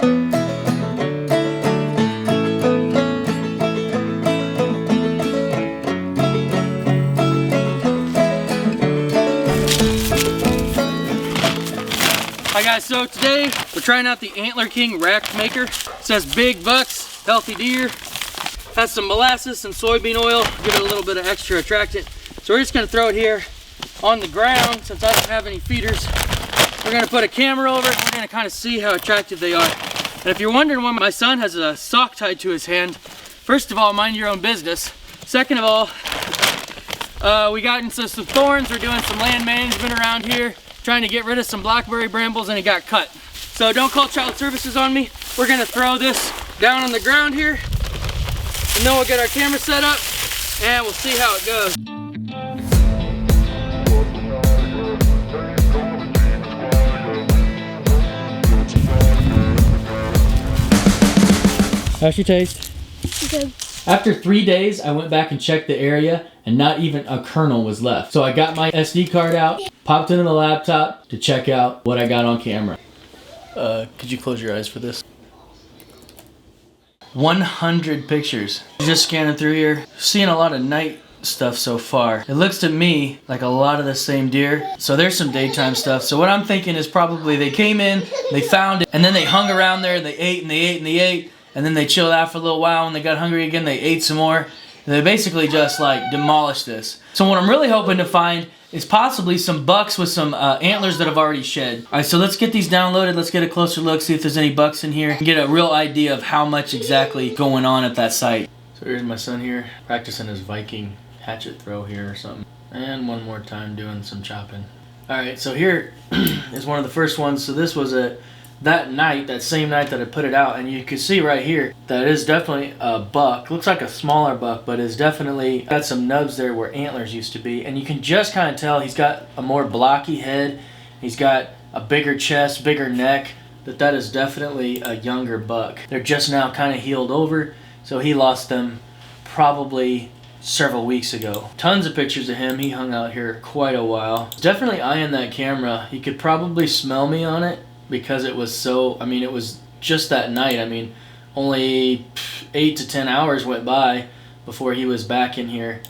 Hi guys, so today we're trying out the Antler King Rackmaster. It says big bucks, healthy deer. Has some molasses, some soybean oil, give it a little bit of extra attractant. So we're just gonna throw it here on the ground since I don't have any feeders. We're gonna put a camera over it and we're gonna kind of see how attractive they are. And if you're wondering why my son has a sock tied to his hand, first of all, mind your own business. Second of all, we got into some thorns. We're doing some land management around here, trying to get rid of some blackberry brambles, and it got cut. So don't call child services on me. We're gonna throw this down on the ground here, and then we'll get our camera set up and we'll see how it goes. How's your taste? Good. After 3 days, I went back and checked the area, and not even a kernel was left. So I got my SD card out, popped it in the laptop to check out what I got on camera. Could you close your eyes for this? 100 pictures. Just scanning through here, seeing a lot of night stuff so far. It looks to me like a lot of the same deer. So there's some daytime stuff. So what I'm thinking is probably they came in, they found it, and then they hung around there, and they ate and they ate and they ate. And then they chilled out for a little while, and they got hungry again, they ate some more. And they basically just like demolished this. So what I'm really hoping to find is possibly some bucks with some antlers that have already shed. All right, so let's get these downloaded. Let's get a closer look, see if there's any bucks in here, and get a real idea of how much exactly going on at that site. So here's my son here, practicing his Viking hatchet throw here or something. And one more time doing some chopping. All right, so here is one of the first ones. So this was that night, that same night that I put it out, and you can see right here that it is definitely a buck. Looks like a smaller buck, but it's definitely got some nubs there where antlers used to be, and you can just kind of tell he's got a more blocky head, he's got a bigger chest, bigger neck, that is definitely a younger buck. They're just now kind of healed over, so he lost them probably several weeks ago. Tons of pictures of him. He hung out here quite a while. Definitely eyeing that camera. He could probably smell me on it, because it was so, I mean, it was just that night. I mean, only 8 to 10 hours went by before he was back in here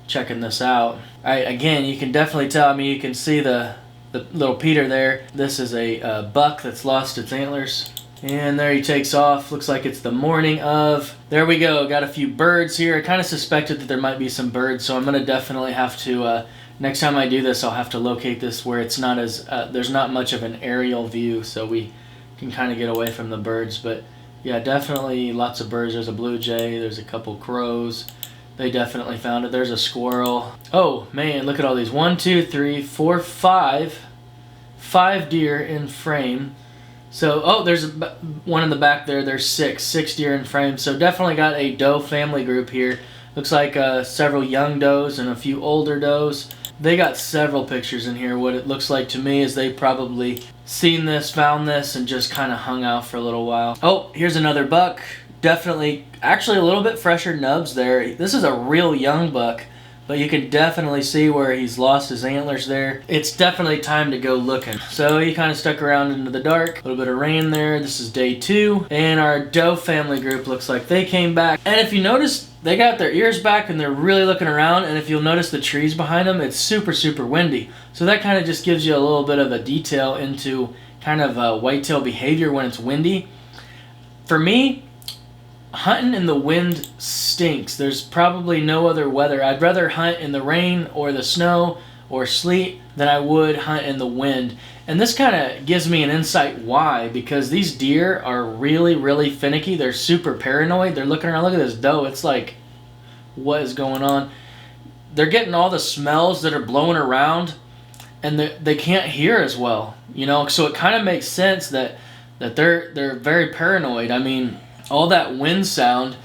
checking this out. Again, you can definitely tell, I mean, you can see the little Peter there. This is a buck that's lost its antlers. And there he takes off. Looks like it's the morning of. There we go. Got a few birds here. I kind of suspected that there might be some birds, so I'm going to definitely have to, next time I do this, I'll have to locate this where it's not as, there's not much of an aerial view, so we can kind of get away from the birds. But yeah, definitely lots of birds. There's a blue jay, there's a couple crows. They definitely found it. There's a squirrel. Oh man, look at all these. 1, 2, 3, 4, 5. 5 deer in frame. So, oh, there's one in the back there. There's 6 deer in frame. So definitely got a doe family group here. Looks like several young does and a few older does. They got several pictures in here. What it looks like to me is they probably seen this, found this, and just kind of hung out for a little while. Oh, here's another buck. Definitely, actually a little bit fresher nubs there. This is a real young buck, but you can definitely see where he's lost his antlers there. It's definitely time to go looking. So he kind of stuck around into the dark. A little bit of rain there. This is day 2. And our doe family group looks like they came back. And if you notice, they got their ears back and they're really looking around, and if you'll notice the trees behind them, it's super, super windy. So that kind of just gives you a little bit of a detail into kind of whitetail behavior when it's windy. For me, hunting in the wind stinks. There's probably no other weather. I'd rather hunt in the rain or the snow or sleet than I would hunt in the wind. And this kind of gives me an insight why, because these deer are really, really finicky. They're super paranoid. They're looking around. Look at this doe. It's like, what is going on? They're getting all the smells that are blowing around, and they can't hear as well, you know. So it kind of makes sense that they're very paranoid. I mean, all that wind sound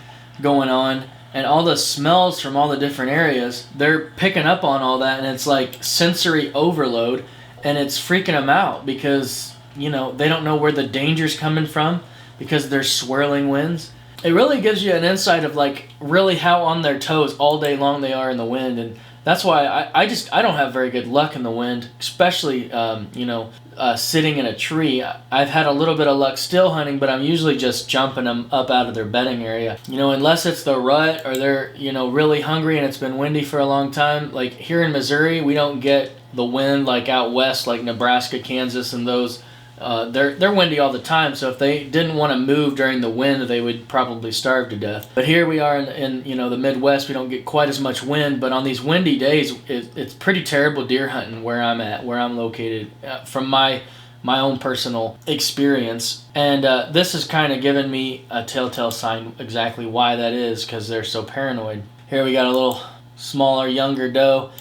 going on and all the smells from all the different areas, they're picking up on all that, and it's like sensory overload. And it's freaking them out because, you know, they don't know where the danger's coming from because there's swirling winds. It really gives you an insight of like really how on their toes all day long they are in the wind. And that's why I don't have very good luck in the wind, especially, you know, sitting in a tree. I've had a little bit of luck still hunting, but I'm usually just jumping them up out of their bedding area. You know, unless it's the rut or they're, you know, really hungry and it's been windy for a long time. Like here in Missouri, we don't get the wind like out west, like Nebraska, Kansas, and those. They're windy all the time, so if they didn't want to move during the wind, they would probably starve to death. But here we are in you know, the Midwest, we don't get quite as much wind, but on these windy days, it's pretty terrible deer hunting where I'm located, from my own personal experience. And this has kind of given me a telltale sign exactly why that is, because they're so paranoid. Here we got a little smaller, younger doe.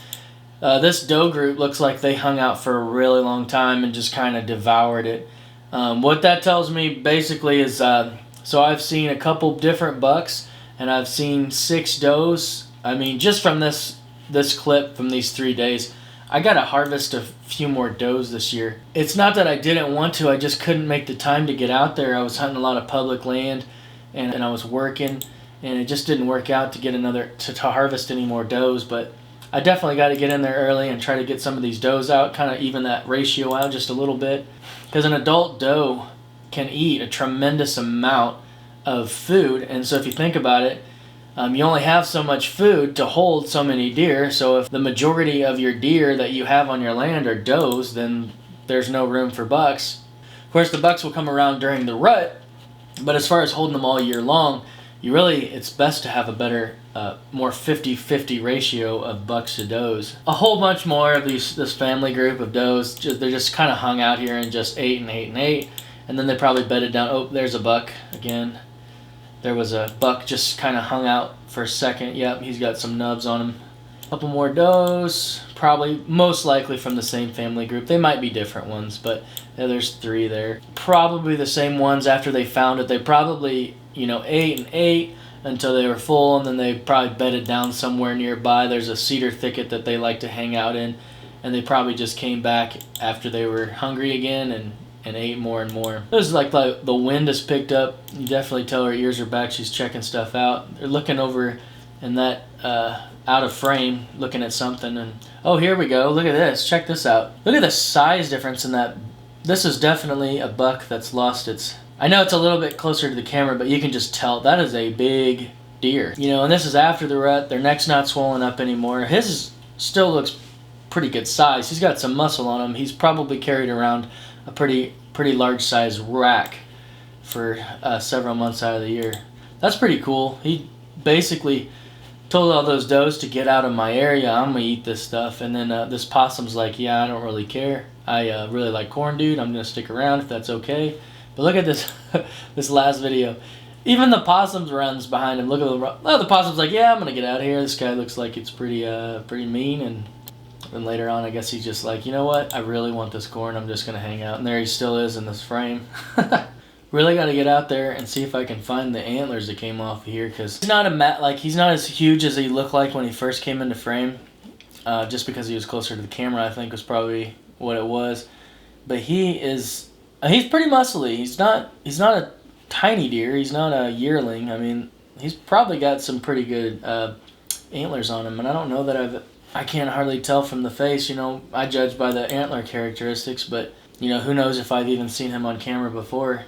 This doe group looks like they hung out for a really long time and just kind of devoured it. What that tells me basically is, so I've seen a couple different bucks and I've seen 6 does. I mean, just from this clip from these 3 days, I got to harvest a few more does this year. It's not that I didn't want to, I just couldn't make the time to get out there. I was hunting a lot of public land and I was working, and it just didn't work out to get to harvest any more does. But I definitely got to get in there early and try to get some of these does out, kind of even that ratio out just a little bit. Because an adult doe can eat a tremendous amount of food, and so if you think about it, you only have so much food to hold so many deer. So if the majority of your deer that you have on your land are does, then there's no room for bucks. Of course, the bucks will come around during the rut, but as far as holding them all year long, it's best to have a better, more 50-50 ratio of bucks to does. A whole bunch more of this family group of does, they're just kind of hung out here and just ate and ate and ate, and then they probably bedded down. Oh, there's a buck again. There was a buck just kind of hung out for a second. Yep, he's got some nubs on him. A couple more does, probably most likely from the same family group. They might be different ones, but yeah, there's 3 there. Probably the same ones after they found it. They probably, you know, ate and ate until they were full, and then they probably bedded down somewhere nearby. There's a cedar thicket that they like to hang out in, and they probably just came back after they were hungry again and ate more and more. This is like the wind has picked up. You definitely tell her ears are back. She's checking stuff out. They're looking over in that out of frame, looking at something. And oh, here we go. Look at this. Check this out. Look at the size difference in that. This is definitely a buck that's lost its... I know it's a little bit closer to the camera, but you can just tell that is a big deer. You know, and this is after the rut. Their neck's not swollen up anymore. His still looks pretty good size. He's got some muscle on him. He's probably carried around a pretty large size rack for several months out of the year. That's pretty cool. He basically told all those does to get out of my area. I'm gonna eat this stuff. And then this possum's like, yeah, I don't really care. I really like corn, dude. I'm gonna stick around if that's okay. But look at this this last video. Even the possum runs behind him. Look at the possum's like, yeah, I'm gonna get out of here. This guy looks like it's pretty mean. And then later on, I guess he's just like, you know what? I really want this corn. I'm just gonna hang out. And there he still is in this frame. Really got to get out there and see if I can find the antlers that came off of here, because he's not as huge as he looked like when he first came into frame. Just because he was closer to the camera, I think was probably what it was. But he's pretty muscly. He's not a tiny deer. He's not a yearling. I mean, he's probably got some pretty good antlers on him, and I don't know that I can't hardly tell from the face. You know, I judge by the antler characteristics, but you know, who knows if I've even seen him on camera before.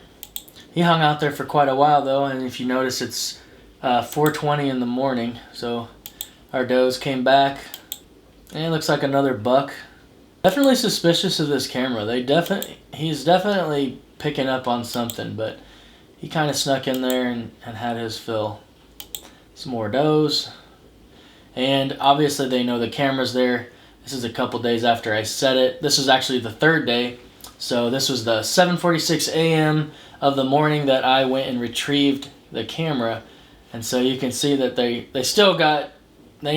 He hung out there for quite a while though, and if you notice, it's 4:20 in the morning, so our does came back, and it looks like another buck. Definitely suspicious of this camera. He's definitely picking up on something, but he kind of snuck in there and had his fill. Some more does, and obviously they know the camera's there. This is a couple days after I set it. This is actually the 3rd day, so this was the 7:46 a.m. of the morning that I went and retrieved the camera. And so you can see that they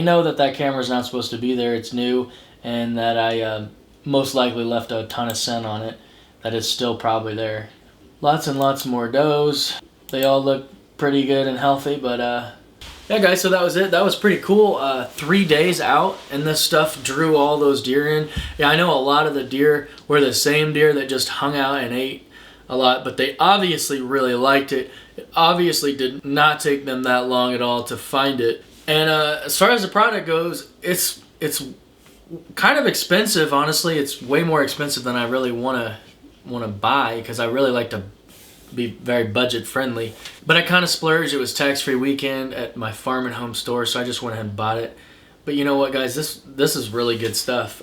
know that camera's not supposed to be there. It's new, and that I most likely left a ton of scent on it that is still probably there. Lots and lots more does. They all look pretty good and healthy, but yeah guys, so that was it. That was pretty cool. 3 days out, and this stuff drew all those deer in. Yeah, I know a lot of the deer were the same deer that just hung out and ate a lot, but they obviously really liked it. It obviously did not take them that long at all to find it. And as far as the product goes, it's kind of expensive, honestly. It's way more expensive than I really want to buy, because I really like to be very budget friendly. But I kind of splurged. It was tax-free weekend at my farm and home store, so I just went ahead and bought it. But you know what, guys, this is really good stuff.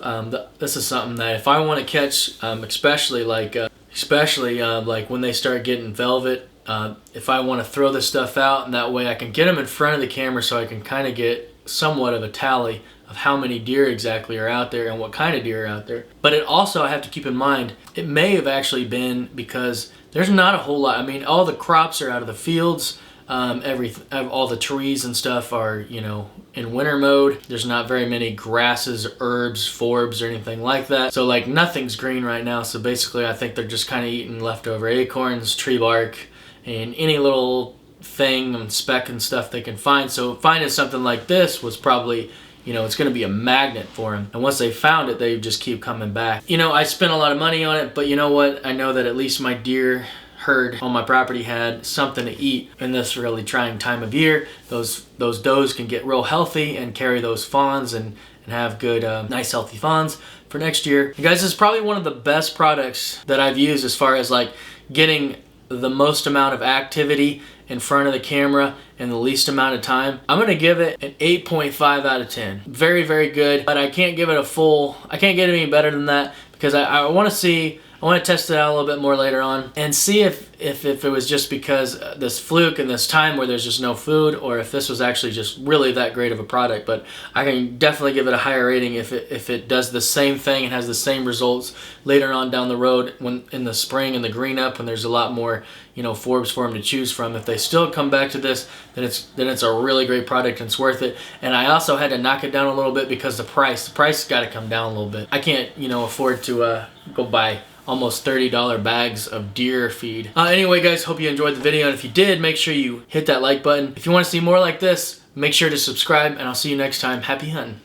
This is something that if I want to catch, especially like when they start getting velvet, if I want to throw this stuff out, and that way I can get them in front of the camera, so I can kind of get somewhat of a tally of how many deer exactly are out there and what kind of deer are out there. But it also, I have to keep in mind, it may have actually been because there's not a whole lot. I mean, all the crops are out of the fields. All the trees and stuff are, you know, in winter mode. There's not very many grasses, herbs, forbs, or anything like that. So like nothing's green right now. So basically I think they're just kind of eating leftover acorns, tree bark, and any little thing and speck and stuff they can find. So finding something like this was probably, you know, it's going to be a magnet for them. And once they found it, they just keep coming back. You know, I spent a lot of money on it, but you know what? I know that at least my deer herd on my property had something to eat in this really trying time of year. Those does can get real healthy and carry those fawns and have good, nice healthy fawns for next year. You guys, this is probably one of the best products that I've used as far as like getting the most amount of activity in front of the camera in the least amount of time. I'm gonna give it an 8.5 out of 10. Very, very good, but I can't give it I can't get it any better than that, because I want to test it out a little bit more later on and see if it was just because this fluke and this time where there's just no food, or if this was actually just really that great of a product. But I can definitely give it a higher rating if it does the same thing and has the same results later on down the road, when in the spring and the green up, when there's a lot more, you know, forbs for them to choose from. If they still come back to this, then it's a really great product and it's worth it. And I also had to knock it down a little bit because the price got to come down a little bit. I can't, you know, afford to go buy almost $30 bags of deer feed. Anyway, guys, hope you enjoyed the video, and if you did, make sure you hit that like button. If you want to see more like this, make sure to subscribe, and I'll see you next time. Happy hunting.